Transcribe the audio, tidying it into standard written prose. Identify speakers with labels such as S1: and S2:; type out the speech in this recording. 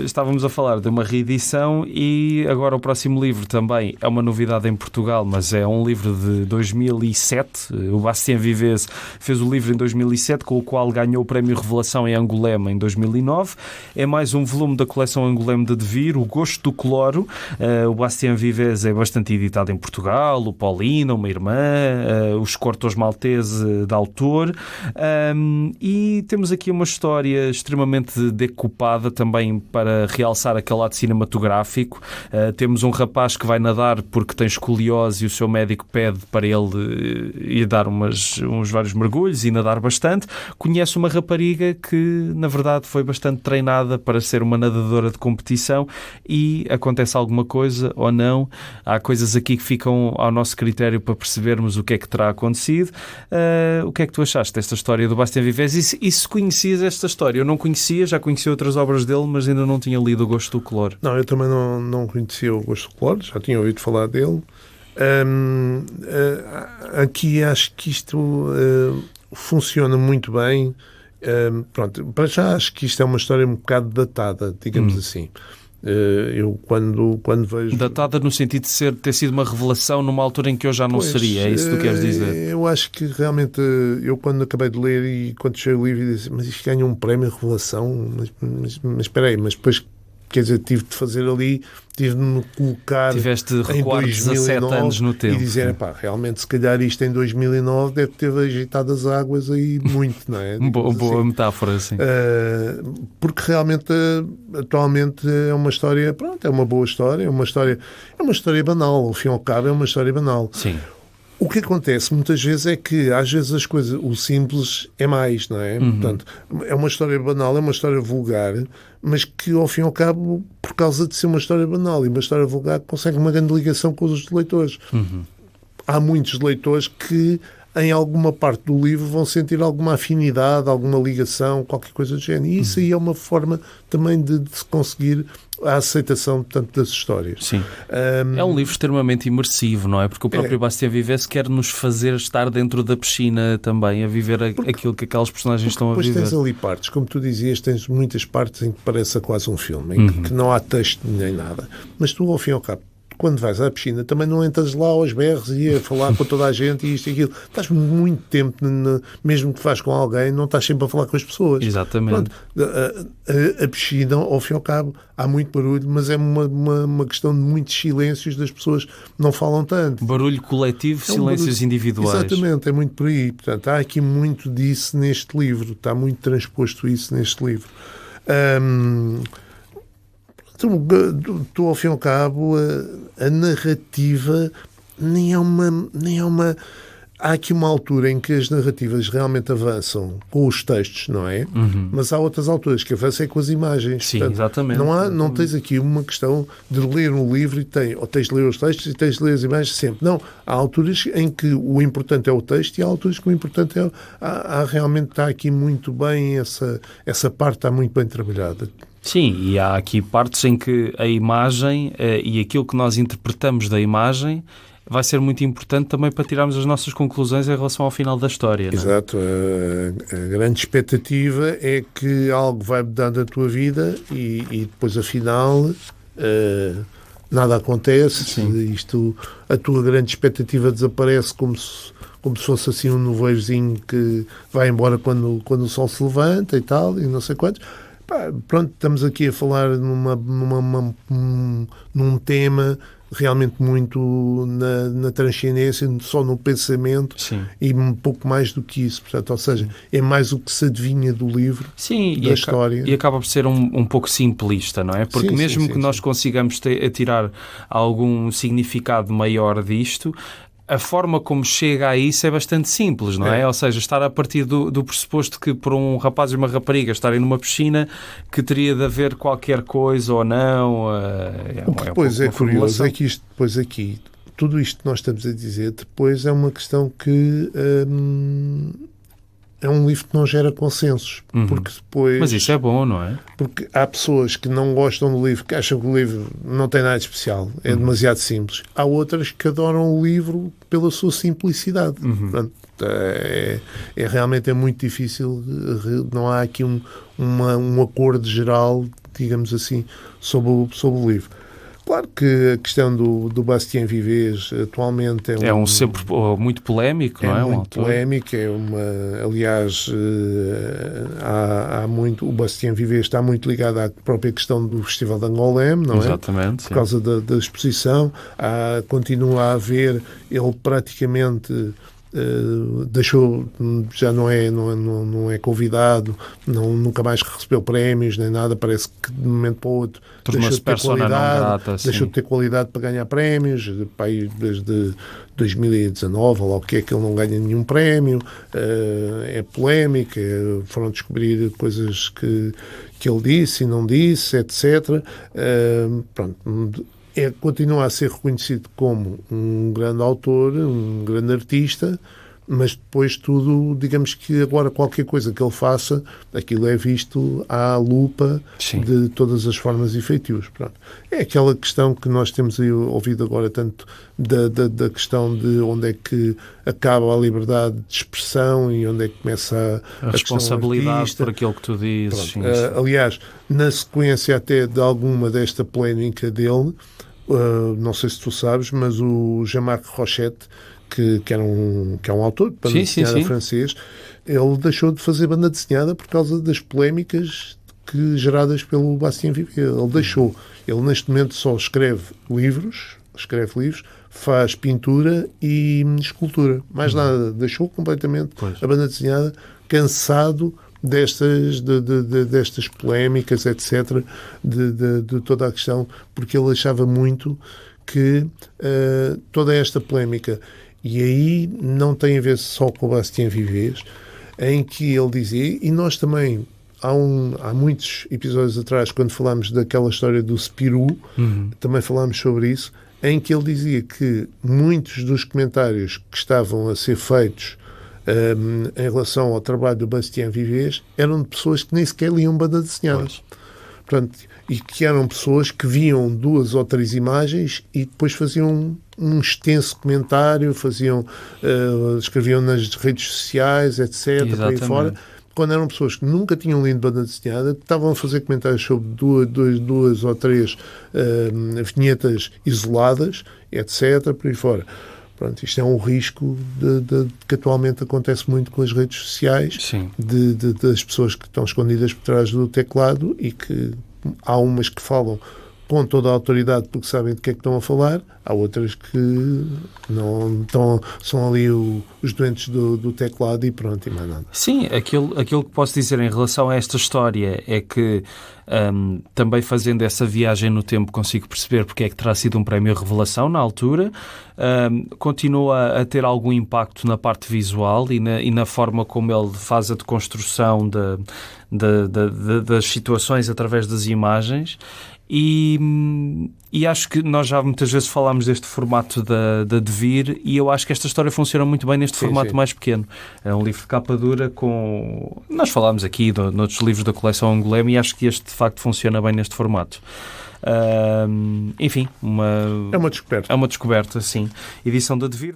S1: estávamos a falar de uma reedição e agora o próximo livro também é uma novidade em Portugal, mas é um livro de 2007. O Bastien Vives fez o livro em 2007, com o qual ganhou o Prémio Revelação em Angulema em 2009. É mais um volume da coleção Angulema de Devir, O Gosto do Cloro. O Bastien Vives é bastante editado em Portugal, o Paulina, uma irmã, os Cortos Maltese de autor. E temos aqui uma história extremamente decupada também para realçar aquele lado cinematográfico. Temos um rapaz que vai nadar porque tem escoliose e o seu médico pede para ele ir dar uns vários mergulhos e nadar bastante. Conhece uma rapariga que, na verdade, foi bastante treinada para ser uma nadadora de competição e acontece alguma coisa ou não. Há coisas aqui que ficam ao nosso critério para percebermos o que é que terá acontecido. O que é que tu achaste desta história do Bastien Vives? E se conhecias esta história? Eu não conhecia, já conhecia outras obras dele, mas ainda não tinha lido O Gosto do Cloro.
S2: Não, eu também não conhecia O Gosto do Cloro, já tinha ouvido falar dele. Aqui acho que isto funciona muito bem. Pronto, para já acho que isto é uma história um bocado datada, digamos assim. Eu quando vejo...
S1: Datada no sentido de ter sido uma revelação numa altura em que eu já não seria, é isso que tu queres dizer?
S2: Eu acho que realmente, eu quando acabei de ler e quando cheguei o livro disse, mas isto ganha um prémio de revelação, mas espera aí, mas depois, quer dizer, tive de fazer ali, tive de me colocar
S1: Tiveste de recuar 17 anos no tempo.
S2: E dizer, realmente, se calhar isto em 2009 deve ter agitado as águas aí muito, não é?
S1: Boa metáfora, sim.
S2: Porque realmente, atualmente, é uma história, pronto, é uma boa história, é uma história banal, ao fim e ao cabo é uma história banal.
S1: Sim.
S2: O que acontece muitas vezes é que às vezes as coisas, o simples é mais, não é? Portanto, é uma história banal, é uma história vulgar, mas que ao fim e ao cabo, por causa de ser uma história banal e uma história vulgar, consegue uma grande ligação com os leitores. Há muitos leitores que em alguma parte do livro vão sentir alguma afinidade, alguma ligação, qualquer coisa do género. E isso aí é uma forma também de se conseguir a aceitação, portanto, das histórias.
S1: Sim. É um livro extremamente imersivo, não é? Porque o próprio Bastien Vives quer nos fazer estar dentro da piscina também, a viver aquilo que aquelas personagens estão a viver.
S2: Depois tens ali partes, como tu dizias, tens muitas partes em que parece quase um filme, em que não há texto nem nada. Mas tu, ao fim e ao cabo, quando vais à piscina, também não entras lá aos berros e a falar com toda a gente e isto e aquilo. Estás muito tempo, mesmo que faz com alguém, não estás sempre a falar com as pessoas.
S1: Exatamente.
S2: Pronto, a piscina, ao fim e ao cabo, há muito barulho, mas é uma questão de muitos silêncios, das pessoas não falam tanto.
S1: Barulho coletivo, silêncios individuais.
S2: Exatamente, é muito por aí. Portanto, há aqui muito disso neste livro. Está muito transposto isso neste livro. Tu, ao fim e ao cabo, a narrativa nem é uma... Há aqui uma altura em que as narrativas realmente avançam com os textos, não é? Mas há outras alturas que avançam com as imagens.
S1: Sim,
S2: portanto,
S1: exatamente.
S2: Não tens aqui uma questão de ler um livro ou tens de ler os textos e tens de ler as imagens sempre. Não. Há alturas em que o importante é o texto e há alturas que o importante é... realmente está aqui muito bem, essa parte está muito bem trabalhada.
S1: Sim, e há aqui partes em que a imagem e aquilo que nós interpretamos da imagem vai ser muito importante também para tirarmos as nossas conclusões em relação ao final da história. Não é?
S2: Exato. A grande expectativa é que algo vai mudar na tua vida e depois, afinal, nada acontece. A tua grande expectativa desaparece como se fosse assim um nevoeirozinho que vai embora quando o sol se levanta e tal, e não sei quantos. Pronto, estamos aqui a falar num tema realmente muito na transcendência, só no pensamento.
S1: Sim.
S2: E um pouco mais do que isso. Portanto, ou seja, é mais o que se adivinha do livro, da história.
S1: E acaba por ser um pouco simplista, não é? Porque mesmo que nós consigamos tirar algum significado maior disto, a forma como chega a isso é bastante simples, não é? Ou seja, estar a partir do pressuposto que por um rapaz e uma rapariga estarem numa piscina que teria de haver qualquer coisa ou não.
S2: O que depois é curioso é que isto depois aqui, tudo isto que nós estamos a dizer, depois é uma questão que é um livro que não gera consensos. Porque depois...
S1: Mas isso é bom, não é?
S2: Porque há pessoas que não gostam do livro, que acham que o livro não tem nada de especial, é demasiado simples. Há outras que adoram o livro pela sua simplicidade. Portanto, realmente muito difícil, não há aqui um acordo geral, digamos assim, sobre o livro. Claro que a questão do Bastien Vives atualmente
S1: é sempre muito polémico, não é?
S2: É muito polémico, aliás, há muito, o Bastien Vives está muito ligado à própria questão do Festival de Angoulême, não é?
S1: Exatamente.
S2: Por causa da exposição, continua a haver, ele praticamente... deixou, já não é convidado, nunca mais recebeu prémios nem nada, parece que de um momento para o outro deixou de ter qualidade para ganhar prémios, desde 2019 ou lá o que é que ele não ganha nenhum prémio, é polémica, foram descobrir coisas que ele disse e não disse, etc. Pronto, continua a ser reconhecido como um grande autor, um grande artista, mas depois tudo, digamos que agora qualquer coisa que ele faça, aquilo é visto à lupa de todas as formas e feitios. Pronto. É aquela questão que nós temos ouvido agora tanto da questão de onde é que acaba a liberdade de expressão e onde é que começa
S1: a responsabilidade por aquilo que tu dizes. Sim,
S2: aliás, na sequência até de alguma desta polémica dele, não sei se tu sabes, mas o Jean-Marc Rochette, que é um autor de banda desenhada francês, ele deixou de fazer banda desenhada por causa das polémicas geradas pelo Bastien Vives. Ele neste momento só escreve livros, faz pintura e escultura. Mais nada, deixou completamente a banda desenhada, cansado destas polémicas, etc., de toda a questão, porque ele achava muito que toda esta polémica, e aí não tem a ver só com o Bastien Vives, em que ele dizia, e nós também, há muitos episódios atrás, quando falámos daquela história do Spirou, também falámos sobre isso, em que ele dizia que muitos dos comentários que estavam a ser feitos em relação ao trabalho do Bastien Vives eram de pessoas que nem sequer liam banda desenhada. Portanto, e que eram pessoas que viam 2 ou 3 imagens e depois faziam um extenso comentário, escreviam nas redes sociais, etc., por aí fora. Quando eram pessoas que nunca tinham lido banda desenhada, estavam a fazer comentários sobre 2 ou 3 vinhetas isoladas, etc., por aí fora. Pronto, isto é um risco que atualmente acontece muito com as redes sociais, das pessoas que estão escondidas por trás do teclado e que há umas que falam com toda a autoridade porque sabem de que é que estão a falar, há outras que não estão, são ali os doentes do teclado e pronto, e mais nada.
S1: Sim, aquilo que posso dizer em relação a esta história é que também fazendo essa viagem no tempo consigo perceber porque é que terá sido um prémio Revelação na altura, continua a ter algum impacto na parte visual e na forma como ele faz a deconstrução das situações através das imagens. E acho que nós já muitas vezes falámos deste formato da Devir e eu acho que esta história funciona muito bem neste formato mais pequeno. É um livro de capa dura com... Nós falámos aqui noutros livros da coleção Angoulême e acho que este de facto funciona bem neste formato. Enfim,
S2: é uma descoberta.
S1: É uma descoberta, sim. Edição da Devir.